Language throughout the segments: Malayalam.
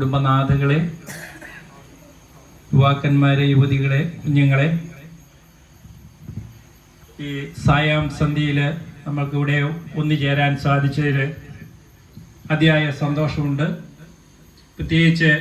കുടുംബനാഥകളെ, യുവാക്കന്മാരെ, യുവതികളെ, കുഞ്ഞുങ്ങളെ, ഈ സായാം സന്ധ്യയിൽ നമ്മൾക്കിവിടെ ഒന്നുചേരാൻ സാധിച്ചതിൽ അതിയായ സന്തോഷമുണ്ട്. പ്രത്യേകിച്ച്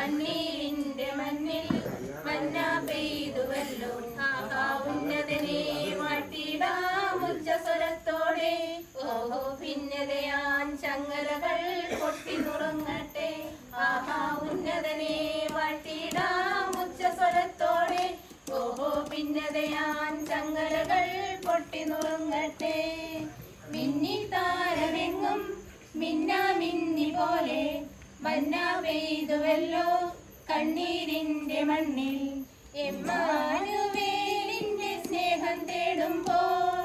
കണ്ണീരിന്റെ മണ്ണിൽ മന്ന പെയ്തുവല്ലോ. ആഹാ ഉന്നതനെ വാഴ്ത്തിടാം ഉച്ചസ്വരത്തോടെ. ഓഹോ ഭിന്നതയാൻ ചങ്ങലകൾ പൊട്ടി നുറുങ്ങട്ടെ. ആഹാ ഉന്നതനെ വാഴ്ത്തിടാം ഉച്ചസ്വരത്തോടെ. ഓഹോ ഭിന്നതയാൻ ചങ്ങലകൾ പൊട്ടി നുറുങ്ങട്ടെ. മിന്നി താരമെങ്ങും മിന്നാമിന്നി പോലെ മന്ന പെയ്തുവല്ലോ കണ്ണീരിന്റെ മണ്ണിൽ. എമ്മാനുവേലിന്റെ സ്നേഹം തേടുമ്പോൾ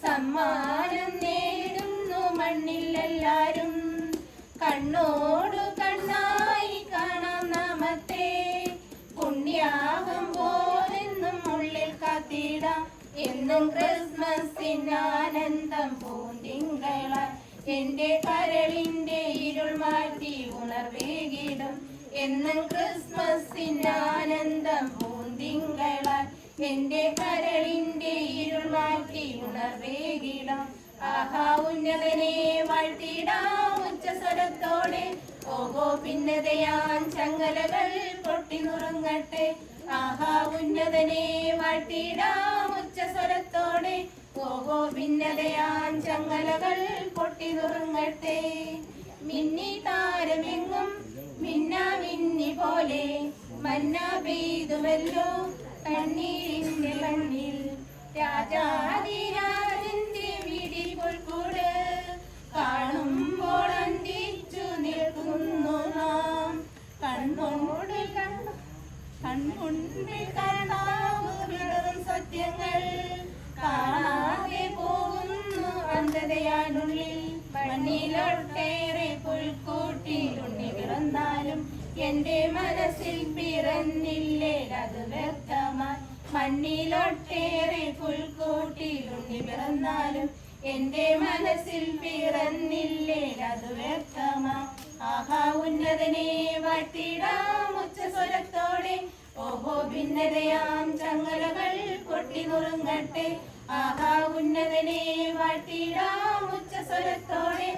സമ്മാനം നേടുന്നു മണ്ണിൽ എല്ലാരും. കണ്ണോടു കണ്ണായി കാണാം നാമത്തെ. പുണ്യാഹം പോലെന്നും ഉള്ളിൽ കാത്തിടാം. എന്നും ക്രിസ്മസിനാനന്ദം പൂന്തിങ്കളായി എന്റെ കരളിന്റെ ഇരുൾ മാറ്റി ഉണർവേകിടും. എന്നും ക്രിസ്മസിനാനന്ദം പൂന്തിങ്കളായി എന്റെ കരളിന്റെ ഇരുൾ മാറ്റി ഉണർവേകിടും. ആഹാ ഉന്നതനെ വാഴ്ത്തിടാം ഉച്ചസ്വരത്തോടെ. ഓഹോ ഭിന്നതയാൻ ചങ്ങലകൾ പൊട്ടി നുറുങ്ങട്ടെ. ആഹാ ഉന്നതനെ വാഴ്ത്തിടാം ഉച്ചസ്വരത്തോടെ. ഓഹോ ഭിന്നതയാൻ ചങ്ങലകൾ പൊട്ടി നുറുങ്ങട്ടെ. മിന്നി താരമെങ്ങും മിന്നാമിന്നി പോലെ മന്ന പെയ്തുവല്ലോ കണ്ണീരിന്റെ മണ്ണിൽ. രാജാതിരാജന്റെ വീടി പുൽക്കൂട് കാണുമ്പോൾ അന്തിച്ചു നിൽക്കുന്നു നാം. കൺമുണ്ടിൽ കർത്താവ് വിടറും സത്യങ്ങൾ കാണാതെ പോകുന്നു അന്ധതയാനുള്ളിൽ. മണ്ണിലൊട്ടേറെ പുൽക്കൂട്ടിലുണ്ണി പിറന്നാലും എന്റെ മനസ്സിൽ പിറന്നില്ലേ അത് വ്യക്തമായി. മണ്ണിലൊട്ടേറെ പുൽക്കൂട്ടിലുണ്ണി പിറന്നാലും എന്റെ മനസ്സിൽ പിറന്നില്ലേ അത് വ്യക്തമായി. ആഹാ ഉന്നതനെ വാഴ്ത്തിടാം ഉച്ചസ്വരത്തോടെ. ഓഹോ ഭിന്നതയാം ചങ്ങലകൾ പൊട്ടി നുറുങ്ങട്ടെ. ആഹാ ഉന്നതനെ വാഴ്ത്തിടാം ഉച്ചസ്വരത്തോടെ.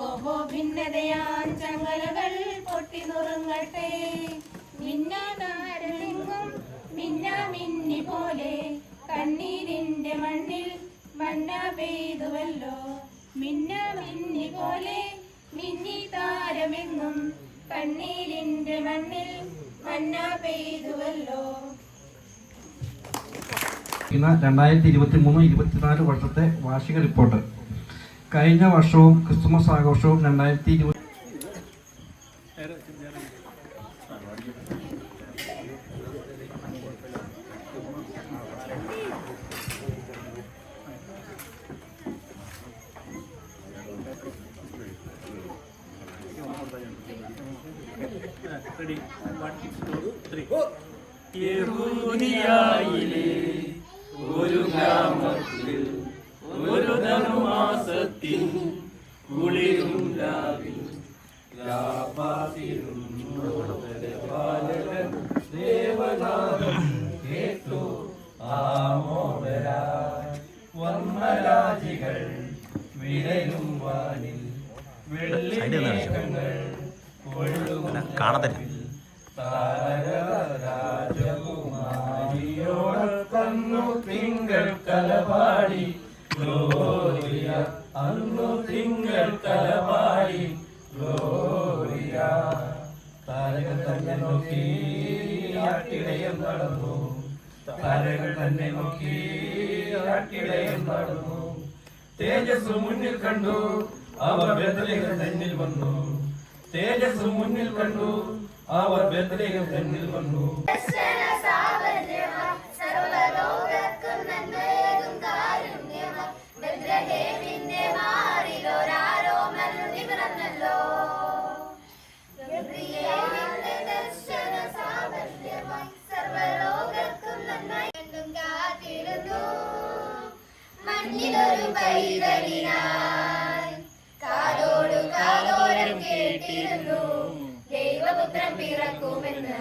ഓഹോ ഭിന്നതയാം ചങ്ങലകൾ പൊട്ടി നുറുങ്ങട്ടെ. മിന്നാതാരമെങ്ങും മിന്നാമിന്നി പോലെ കണ്ണീരിന്റെ മണ്ണിൽ മന്ന പെയ്തുവല്ലോ. മിന്നാമിന്നി പോലെ മിന്നി താരമെങ്ങും കണ്ണീരിന്റെ മണ്ണിൽ മന്ന പെയ്തുവല്ലോ. 2023-24 വർഷത്തെ വാർഷിക റിപ്പോർട്ട്. കഴിഞ്ഞ വർഷവും ക്രിസ്തുമസ് ആഘോഷവും 2020 യഹൂദിയായിലെ ഒരു ഗ്രാമത്തിൽ ഒരു ധനുമാസത്തിൽ കുളിരും രാവിൽ ദേവനാഥം കേട്ടു ആമോദരായി വർമ്മരാജികൾ വിരലും വാനിൽ വെള്ളിമേഘങ്ങൾ കാണത്തില്ല. രാജകുമാരിയോടൊന്നു തിങ്കൾ കലപാടി ഗ്ലോറിയ. അന്നു തിങ്കൾ കലപാടി ഗ്ലോറിയ. താരകൾ തന്നെ നോക്കി ആട്ടിടയം നടന്നു. താരകൾ തന്നെ നോക്കി ആട്ടിടയം നടന്നു. തേജസ് മുന്നിൽ കണ്ടു അവർ ബേത്ലഹേം തന്നിൽ വന്നു. തേജസ് മുന്നിൽ കണ്ടു അവർ ബേത്ലഹേം തന്നിൽ വന്നു. മണ്ണിലൊരു പൈതലിനായി കാതോടു കാതോരം കേട്ടിരുന്നു ദൈവപുത്രൻ പിറക്കുമെന്ന്.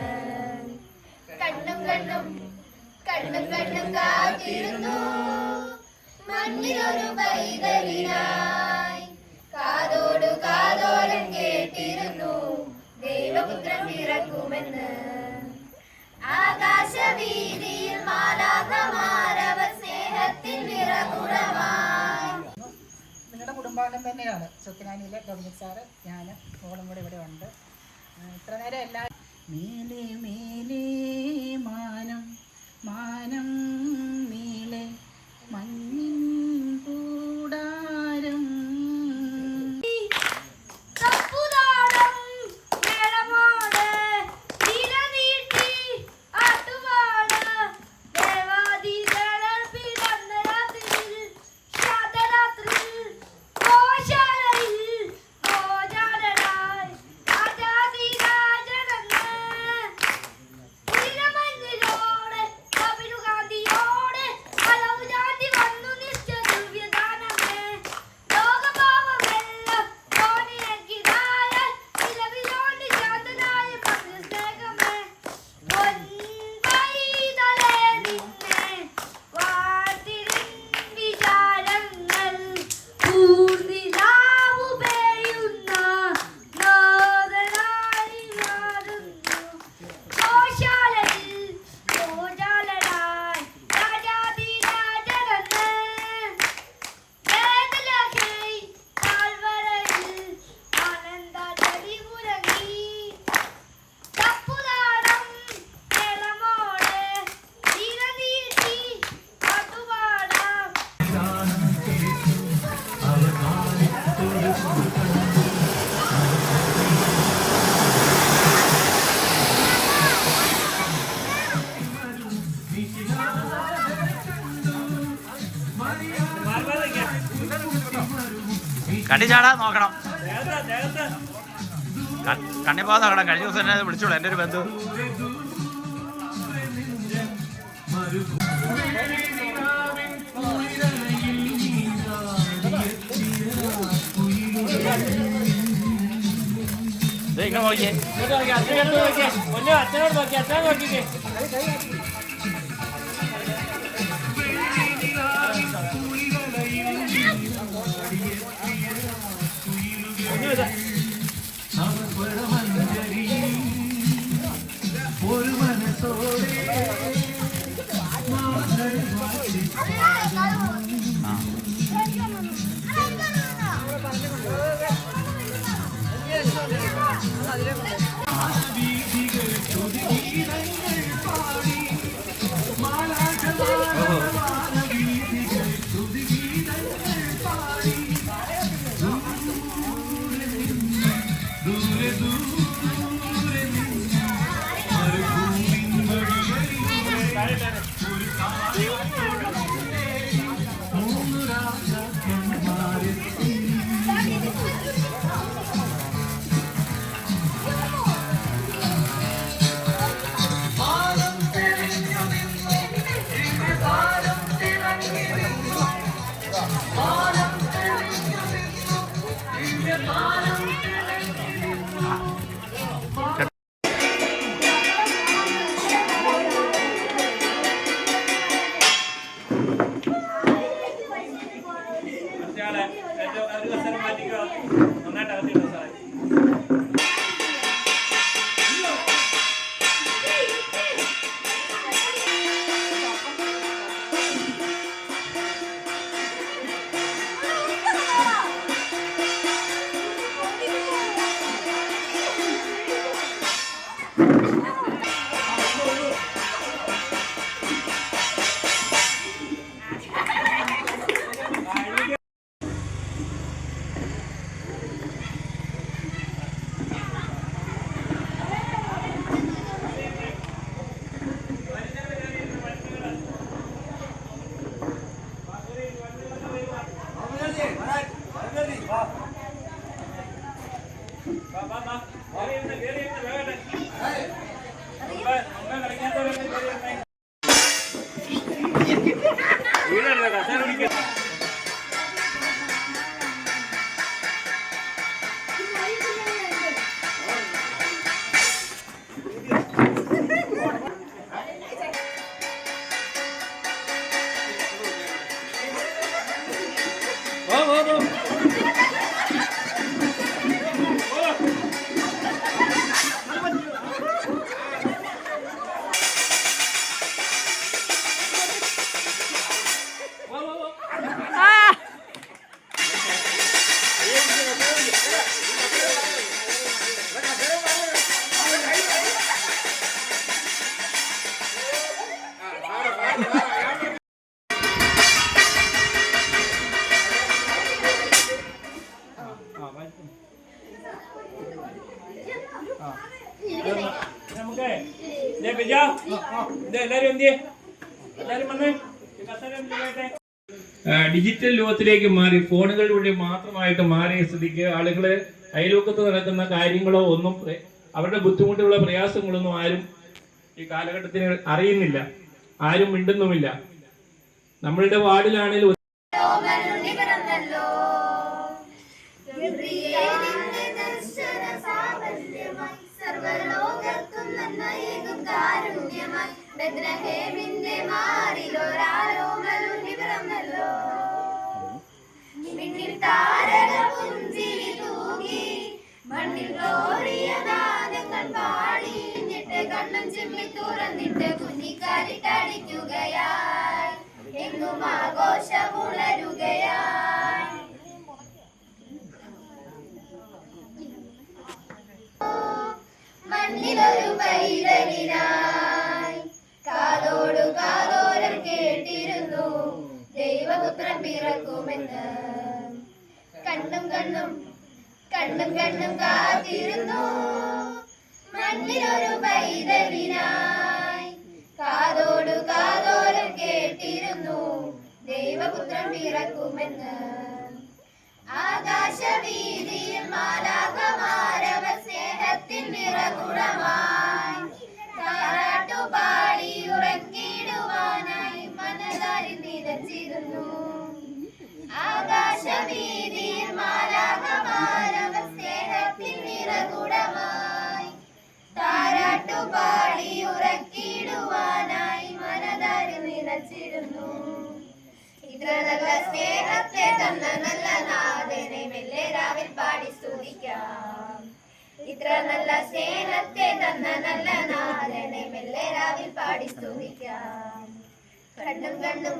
കണ്ണും കണ്ണും കണ്ണും കണ്ണും കാത്തിരുന്നു മണ്ണിലൊരു പൈതലിനായി കാതോടു കാതോരം കേട്ടിരുന്നു ദൈവപുത്രൻ പിറക്കുമെന്ന്. പിറക്കുമെന്ന്. ആകാശവീതിയിൽ മാലാഖമാരവർ സ്നേഹത്തിൻ വിറകുടമായി. നിങ്ങളുടെ കുടുംബാംഗം തന്നെയാണ് ചൊക്കിനാനിയിലെ ഡൊമിനിക് സാറ്, ഞാൻ മോളും കൂടെ ഇവിടെ ഉണ്ട്. ഇത്ര നേരം എല്ലാവരും മേലെ മേലെ മാനം മാനം നീളെ മഞ്ഞിൻ കൂടാരം. കണ്ണി ചാടാൻ നോക്കണം, കണ്ണി പോകാൻ നോക്കണം. കഴിഞ്ഞ ദിവസം എന്നെ വിളിച്ചോളൂ, എൻ്റെ ഒരു ബന്ധു. ഇങ്ങനെ നോക്കിയേ, അച്ഛനോട് നോക്കി, അച്ഛനോട് നോക്കിക്കേ. ഒരു മനസ്സോടെ അല്ലേ? എല്ലാരും എന്തിയെ? എല്ലാരും വന്നേ. ഡിജിറ്റൽ ലോകത്തിലേക്ക് മാറി ഫോണുകളിലൂടെ മാത്രമായിട്ട് മാറിയ സ്ഥിതിക്ക് ആളുകള് അയൽവക്കത്ത് നടക്കുന്ന കാര്യങ്ങളോ ഒന്നും അവരുടെ ബുദ്ധിമുട്ടുകളോ പ്രയാസങ്ങളൊന്നും ആരും ഈ കാലഘട്ടത്തിന് അറിയുന്നില്ല, ആരും മിണ്ടുന്നുമില്ല. നമ്മളുടെ വാർഡിലാണെങ്കിലും ലോകനുണ്ണി പിറന്നല്ലോ. ഗബ്രിയേലിന്റെ ദർശന സാഫല്യമായി സർവ്വലോകർക്കും നന്മയേകും കാരുണ്യമായി ബെത്ലഹേമിന്റെ മാറിലൊരാലോകനുണ്ണി പിറന്നല്ലോ. മിന്നിൽ താരക പുഞ്ചിരി തൂകി മണ്ണിൽ തോറിയ നാദങ്ങൾ പാടി എന്നിട്ട് കണ്ണും ചിമ്മി തുറന്നിട്ട് കുഞ്ഞിക്കാലിട്ടടിക്കുകയായി എങ്ങും ആഘോഷമുണരുകയായി. മണ്ണിലൊരു പൈതലിനായി കാതോടു കാതോരം കേട്ടിരുന്നു ദൈവപുത്രൻ പിറക്കുമെന്ന്. കണ്ണും കണ്ണും കണ്ണും കണ്ണും കാത്തിരുന്നു മണ്ണിലൊരു പൈതലിനായി കാതോടു കാതോരം കേട്ടിരുന്നു ദൈവപുത്രൻ പിറക്കുമെന്ന്. ആകാശവീതിയിൽ മാലാഖമാരവ സ്നേഹത്തിൻ നിറകുടമായി താരാട്ടുപാടി ഉറക്കിടുവാനായി മനതാരി നിരച്ചിരുന്നു. ആകാശവീതിയിൽ മാലാഖമാരവ സ്നേഹത്തിൻ നിറകുടമായി താരാട്ടുപാടി ഉറക്കിടുവാനായി മനതാരി നിരച്ചിരുന്നു. ഇത്ര നല്ല സ്നേഹത്തെ തന്ന നല്ല നാഥനെ മെല്ലെ രാവിൽ പാടി സ്തുതിക്കാം. ഇത്ര നല്ല സ്നേഹത്തെ തന്ന നല്ല നാഥനെ മെല്ലെ രാവിൽ പാടി സ്തുതിക്കാം. കണ്ണും കണ്ണും